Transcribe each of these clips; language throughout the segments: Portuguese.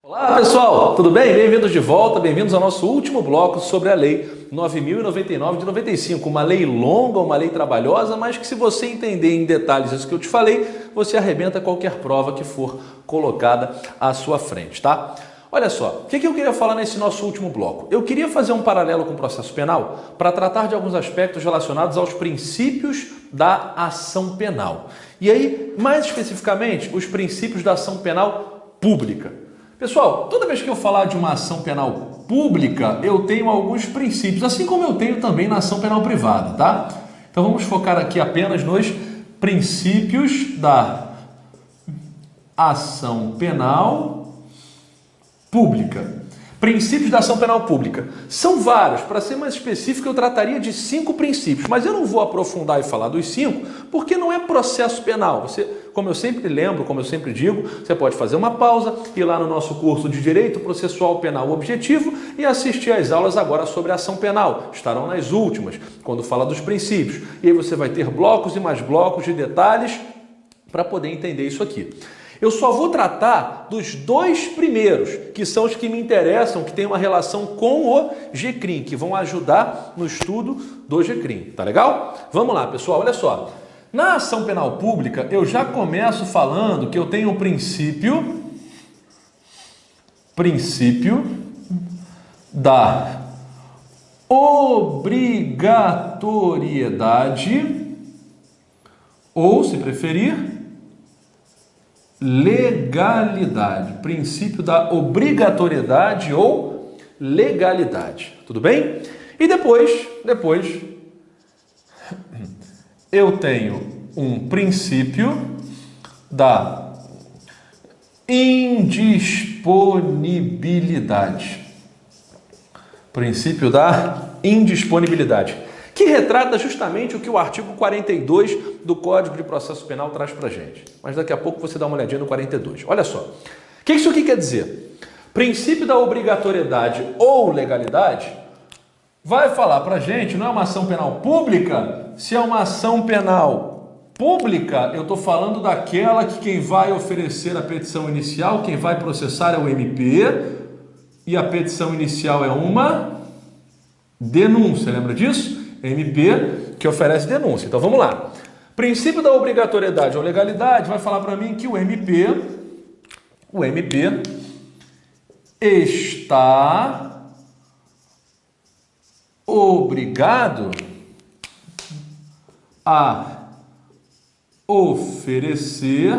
Olá pessoal, tudo bem? Bem-vindos de volta, bem-vindos ao nosso último bloco sobre a Lei 9.099 de 95, uma lei longa, uma lei trabalhosa, mas que se você entender em detalhes isso que eu te falei, você arrebenta qualquer prova que for colocada à sua frente, tá? Olha só, o que eu queria falar nesse nosso último bloco? Eu queria fazer um paralelo com o processo penal para tratar de alguns aspectos relacionados aos princípios da ação penal. E aí, mais especificamente, os princípios da ação penal pública. Pessoal, toda vez que eu falar de uma ação penal pública, eu tenho alguns princípios, assim como eu tenho também na ação penal privada, tá? Então vamos focar aqui apenas nos princípios da ação penal pública. Princípios da ação penal pública. São vários, para ser mais específico eu trataria de 5 princípios, mas eu não vou aprofundar e falar dos 5, porque não é processo penal. Você, como eu sempre lembro, como eu sempre digo, você pode fazer uma pausa, ir lá no nosso curso de Direito Processual Penal Objetivo e assistir às aulas agora sobre ação penal. Estarão nas últimas, quando fala dos princípios. E aí você vai ter blocos e mais blocos de detalhes para poder entender isso aqui. Eu só vou tratar dos 2 primeiros, que são os que me interessam, que têm uma relação com o GCRIM, que vão ajudar no estudo do GCRIM. Tá legal? Vamos lá, pessoal, olha só. Na ação penal pública, eu já começo falando que eu tenho um princípio da obrigatoriedade, ou, se preferir, legalidade, princípio da obrigatoriedade ou legalidade, tudo bem? E depois eu tenho um princípio da indisponibilidade, princípio da indisponibilidade, que retrata justamente o que o artigo 42 do Código de Processo Penal traz para a gente. Mas daqui a pouco você dá uma olhadinha no 42. Olha só, o que isso aqui quer dizer? Princípio da obrigatoriedade ou legalidade vai falar para a gente, não é uma ação penal pública, se é uma ação penal pública, eu estou falando daquela que quem vai oferecer a petição inicial, quem vai processar é o MP, e a petição inicial é uma denúncia, lembra disso? MP que oferece denúncia. Então vamos lá. Princípio da obrigatoriedade ou legalidade vai falar para mim que o MP está obrigado a oferecer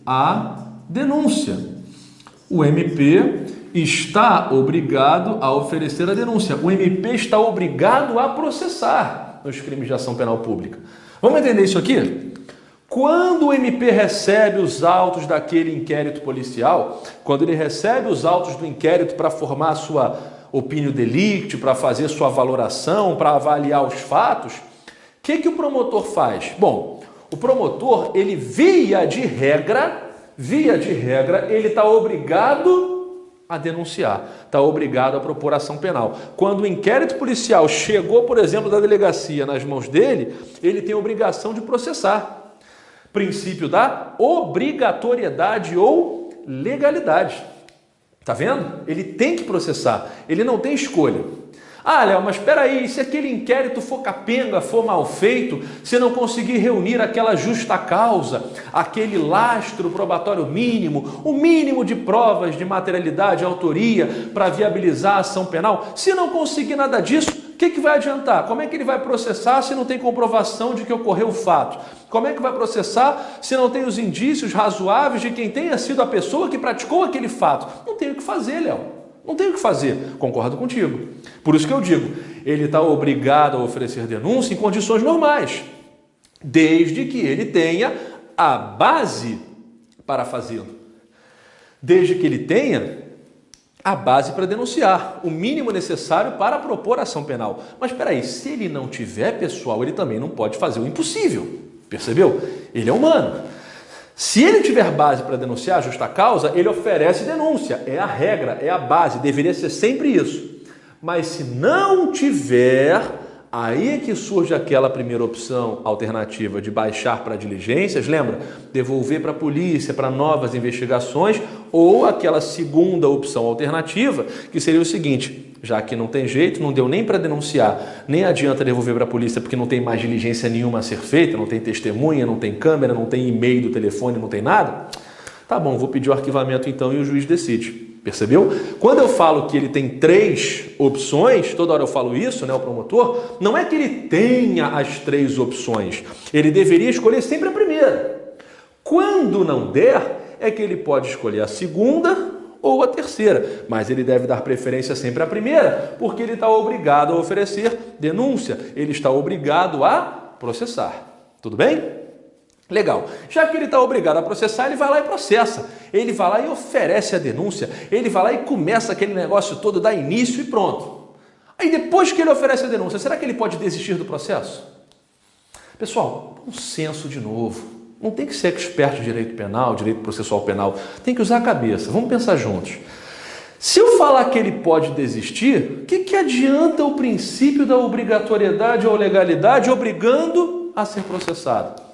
a denúncia. O MP está obrigado a oferecer a denúncia. O MP está obrigado a processar nos crimes de ação penal pública. Vamos entender isso aqui? Quando o MP recebe os autos daquele inquérito policial, quando ele recebe os autos do inquérito para formar a sua opinião delicti, para fazer sua valoração, para avaliar os fatos, o que o promotor faz? Bom, o promotor, ele via de regra, ele está obrigado a denunciar, está obrigado a propor ação penal. Quando o inquérito policial chegou, por exemplo, da delegacia nas mãos dele, ele tem a obrigação de processar. Princípio da obrigatoriedade ou legalidade. Tá vendo? Ele tem que processar, ele não tem escolha. Ah, Léo, mas espera aí, se aquele inquérito for capenga, for mal feito, se não conseguir reunir aquela justa causa, aquele lastro probatório mínimo, o mínimo de provas de materialidade e autoria para viabilizar a ação penal, se não conseguir nada disso, o que vai adiantar? Como é que ele vai processar se não tem comprovação de que ocorreu o fato? Como é que vai processar se não tem os indícios razoáveis de quem tenha sido a pessoa que praticou aquele fato? Não tem o que fazer, Léo. Não tem o que fazer, concordo contigo. Por isso que eu digo, ele está obrigado a oferecer denúncia em condições normais, desde que ele tenha a base para fazê-lo. Desde que ele tenha a base para denunciar, o mínimo necessário para propor ação penal. Mas espera aí, se ele não tiver, pessoal, ele também não pode fazer o impossível. Percebeu? Ele é humano. Se ele tiver base para denunciar a justa causa, ele oferece denúncia. É a regra, é a base, deveria ser sempre isso. Mas se não tiver Aí é que surge aquela primeira opção alternativa de baixar para diligências, lembra? Devolver para a polícia, para novas investigações, ou aquela segunda opção alternativa, que seria o seguinte: já que não tem jeito, não deu nem para denunciar, nem adianta devolver para a polícia porque não tem mais diligência nenhuma a ser feita, não tem testemunha, não tem câmera, não tem e-mail do telefone, não tem nada. Tá bom, vou pedir o arquivamento então e o juiz decide. Percebeu? Quando eu falo que ele tem 3 opções, toda hora eu falo isso, né, o promotor, não é que ele tenha as 3 opções. Ele deveria escolher sempre a primeira. Quando não der, é que ele pode escolher a segunda ou a terceira, mas ele deve dar preferência sempre à primeira, porque ele está obrigado a oferecer denúncia, ele está obrigado a processar. Tudo bem? Legal. Já que ele está obrigado a processar, ele vai lá e processa. Ele vai lá e oferece a denúncia. Ele vai lá e começa aquele negócio todo, dá início e pronto. Aí depois que ele oferece a denúncia, será que ele pode desistir do processo? Pessoal, bom senso de novo. Não tem que ser expert de direito penal, direito processual penal. Tem que usar a cabeça. Vamos pensar juntos. Se eu falar que ele pode desistir, o que adianta o princípio da obrigatoriedade ou legalidade obrigando a ser processado?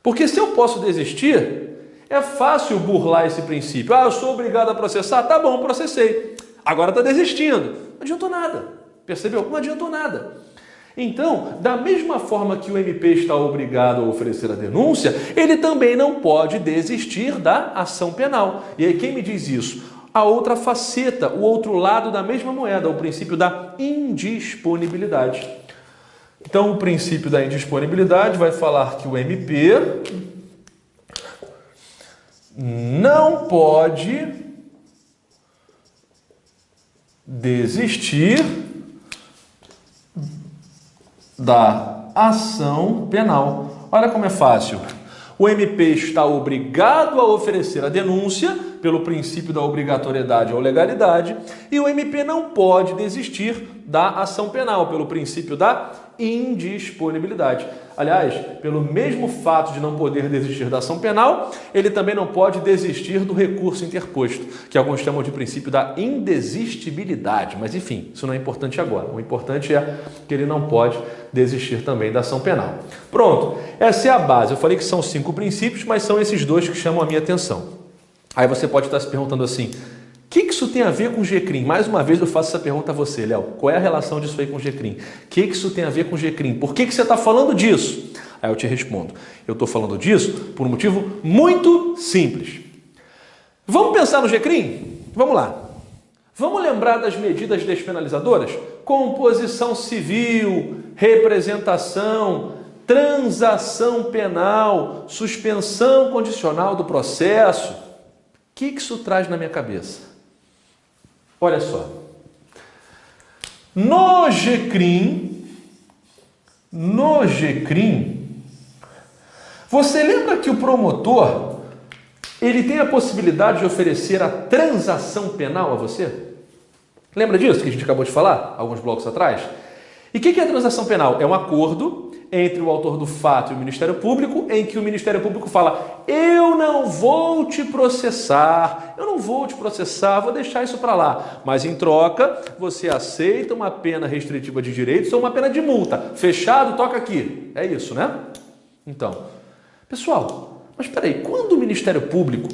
Porque se eu posso desistir, é fácil burlar esse princípio. Ah, eu sou obrigado a processar? Tá bom, processei. Agora está desistindo. Não adiantou nada. Percebeu? Não adiantou nada. Então, da mesma forma que o MP está obrigado a oferecer a denúncia, ele também não pode desistir da ação penal. E aí quem me diz isso? A outra faceta, o outro lado da mesma moeda, o princípio da indisponibilidade. Então, o princípio da indisponibilidade vai falar que o MP não pode desistir da ação penal. Olha como é fácil. O MP está obrigado a oferecer a denúncia pelo princípio da obrigatoriedade ou legalidade e o MP não pode desistir da ação penal pelo princípio da indisponibilidade. Aliás, pelo mesmo fato de não poder desistir da ação penal, ele também não pode desistir do recurso interposto, que alguns chamam de princípio da indesistibilidade. Mas enfim, isso não é importante agora. O importante é que ele não pode desistir também da ação penal. Pronto, essa é a base. Eu falei que são 5 princípios, mas são esses 2 que chamam a minha atenção. Aí você pode estar se perguntando assim: o que isso tem a ver com o GCRIM? Mais uma vez eu faço essa pergunta a você, Léo. Qual é a relação disso aí com o GCRIM? O que isso tem a ver com o GCRIM? Por que você está falando disso? Aí eu te respondo. Eu estou falando disso por um motivo muito simples. Vamos pensar no GCRIM? Vamos lá. Vamos lembrar das medidas despenalizadoras? Composição civil, representação, transação penal, suspensão condicional do processo. O que isso traz na minha cabeça? Olha só. No GCRIM, você lembra que o promotor ele tem a possibilidade de oferecer a transação penal a você? Lembra disso que a gente acabou de falar alguns blocos atrás? E o que é a transação penal? É um acordo entre o autor do fato e o Ministério Público, em que o Ministério Público fala: eu não vou te processar, vou deixar isso para lá. Mas em troca, você aceita uma pena restritiva de direitos ou uma pena de multa. Fechado, toca aqui. É isso, né? Então, pessoal, mas espera aí, quando o Ministério Público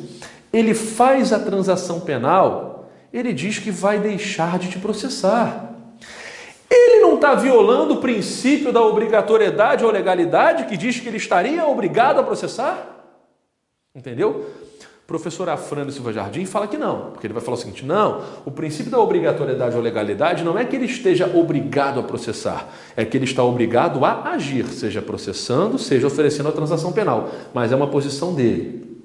ele faz a transação penal, ele diz que vai deixar de te processar. Ele não está violando o princípio da obrigatoriedade ou legalidade que diz que ele estaria obrigado a processar? Entendeu? O professor Afrânio Silva Jardim fala que não, porque ele vai falar o seguinte: não, o princípio da obrigatoriedade ou legalidade não é que ele esteja obrigado a processar, é que ele está obrigado a agir, seja processando, seja oferecendo a transação penal, mas é uma posição dele.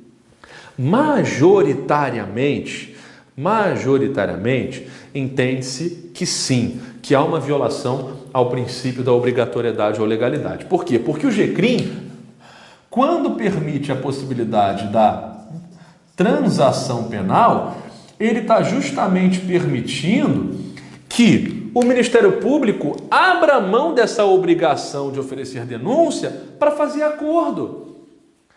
Majoritariamente, entende-se que sim, que há uma violação ao princípio da obrigatoriedade ou legalidade. Por quê? Porque o GCRIM, quando permite a possibilidade da transação penal, ele está justamente permitindo que o Ministério Público abra mão dessa obrigação de oferecer denúncia para fazer acordo.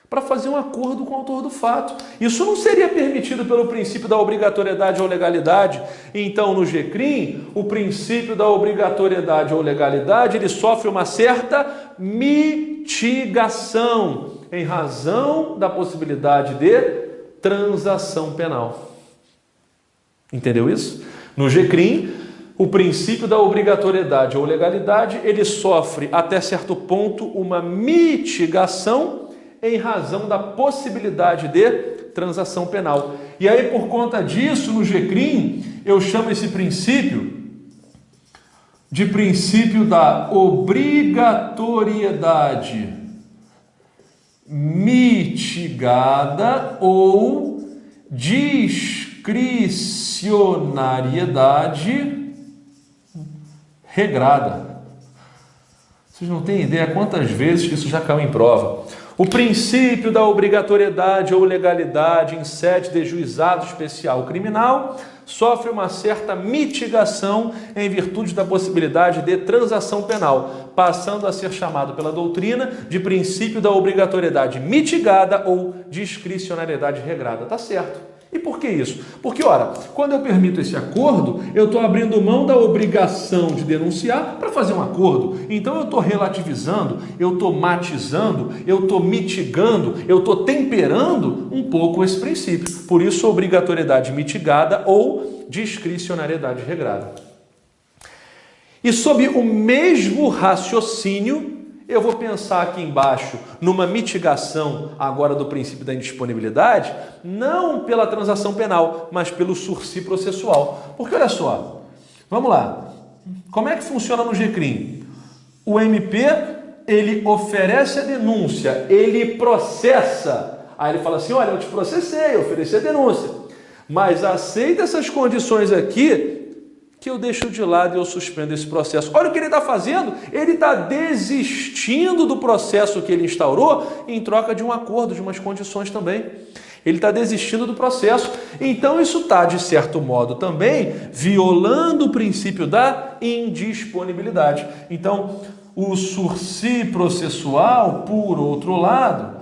para fazer um acordo com o autor do fato. Isso não seria permitido pelo princípio da obrigatoriedade ou legalidade. Então, no GCRIM, o princípio da obrigatoriedade ou legalidade, ele sofre uma certa mitigação em razão da possibilidade de transação penal. Entendeu isso? No GCRIM, o princípio da obrigatoriedade ou legalidade, ele sofre até certo ponto uma mitigação em razão da possibilidade de transação penal. E aí, por conta disso, no GCRIM, eu chamo esse princípio de princípio da obrigatoriedade mitigada ou discricionariedade regrada. Vocês não têm ideia quantas vezes que isso já caiu em prova. O princípio da obrigatoriedade ou legalidade em sede de juizado especial criminal sofre uma certa mitigação em virtude da possibilidade de transação penal, passando a ser chamado pela doutrina de princípio da obrigatoriedade mitigada ou discricionariedade regrada. Tá certo. E por que isso? Porque, ora, quando eu permito esse acordo, eu estou abrindo mão da obrigação de denunciar para fazer um acordo. Então eu estou relativizando, eu estou matizando, eu estou mitigando, eu estou temperando um pouco esse princípio. Por isso, obrigatoriedade mitigada ou discricionariedade regrada. E sob o mesmo raciocínio, eu vou pensar aqui embaixo numa mitigação agora do princípio da indisponibilidade, não pela transação penal, mas pelo sursi processual. Porque olha só, vamos lá, como é que funciona no GCRIM? O MP, ele oferece a denúncia, ele processa. Aí ele fala assim, olha, eu te processei, eu ofereci a denúncia, mas aceita essas condições aqui, que eu deixo de lado e eu suspendo esse processo. Olha o que ele está fazendo, ele está desistindo do processo que ele instaurou em troca de um acordo, de umas condições também. Ele está desistindo do processo. Então isso está, de certo modo, também violando o princípio da indisponibilidade. Então, o sursi processual, por outro lado,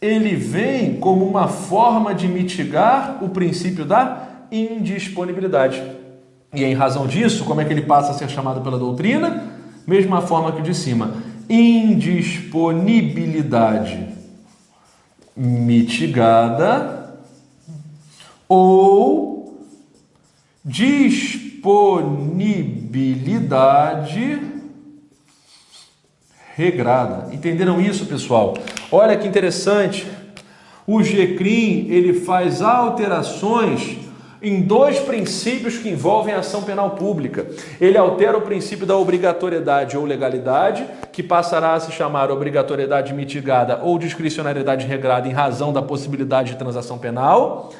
ele vem como uma forma de mitigar o princípio da indisponibilidade. E em razão disso, como é que ele passa a ser chamado pela doutrina? Mesma forma que o de cima. Indisponibilidade mitigada ou disponibilidade regrada. Entenderam isso, pessoal? Olha que interessante. O GCRIM, ele faz alterações em dois princípios que envolvem a ação penal pública. Ele altera o princípio da obrigatoriedade ou legalidade, que passará a se chamar obrigatoriedade mitigada ou discricionariedade regrada em razão da possibilidade de transação penal.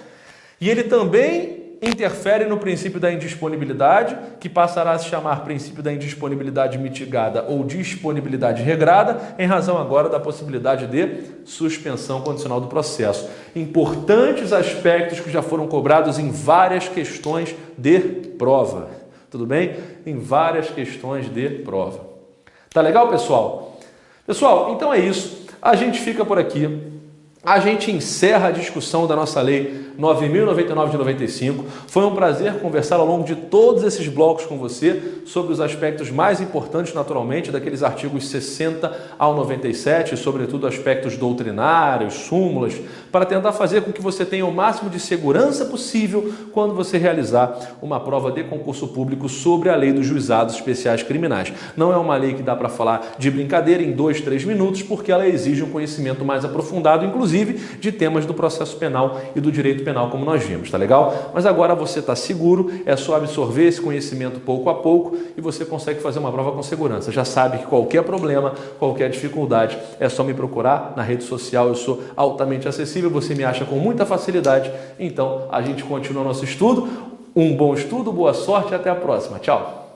E ele também interfere no princípio da indisponibilidade, que passará a se chamar princípio da indisponibilidade mitigada ou disponibilidade regrada, em razão agora da possibilidade de suspensão condicional do processo. Importantes aspectos que já foram cobrados em várias questões de prova. Tudo bem? Em várias questões de prova. Tá legal, pessoal? Pessoal, então é isso. A gente fica por aqui. A gente encerra a discussão da nossa lei 9.099 de 95. Foi um prazer conversar ao longo de todos esses blocos com você sobre os aspectos mais importantes, naturalmente, daqueles artigos 60 ao 97, sobretudo aspectos doutrinários, súmulas, para tentar fazer com que você tenha o máximo de segurança possível quando você realizar uma prova de concurso público sobre a lei dos juizados especiais criminais. Não é uma lei que dá para falar de brincadeira em 2, 3 minutos, porque ela exige um conhecimento mais aprofundado, inclusive de temas do processo penal e do direito penal, como nós vimos, tá legal? Mas agora você está seguro, é só absorver esse conhecimento pouco a pouco e você consegue fazer uma prova com segurança. Já sabe que qualquer problema, qualquer dificuldade, é só me procurar na rede social, eu sou altamente acessível, você me acha com muita facilidade. Então, a gente continua nosso estudo. Um bom estudo, boa sorte e até a próxima. Tchau!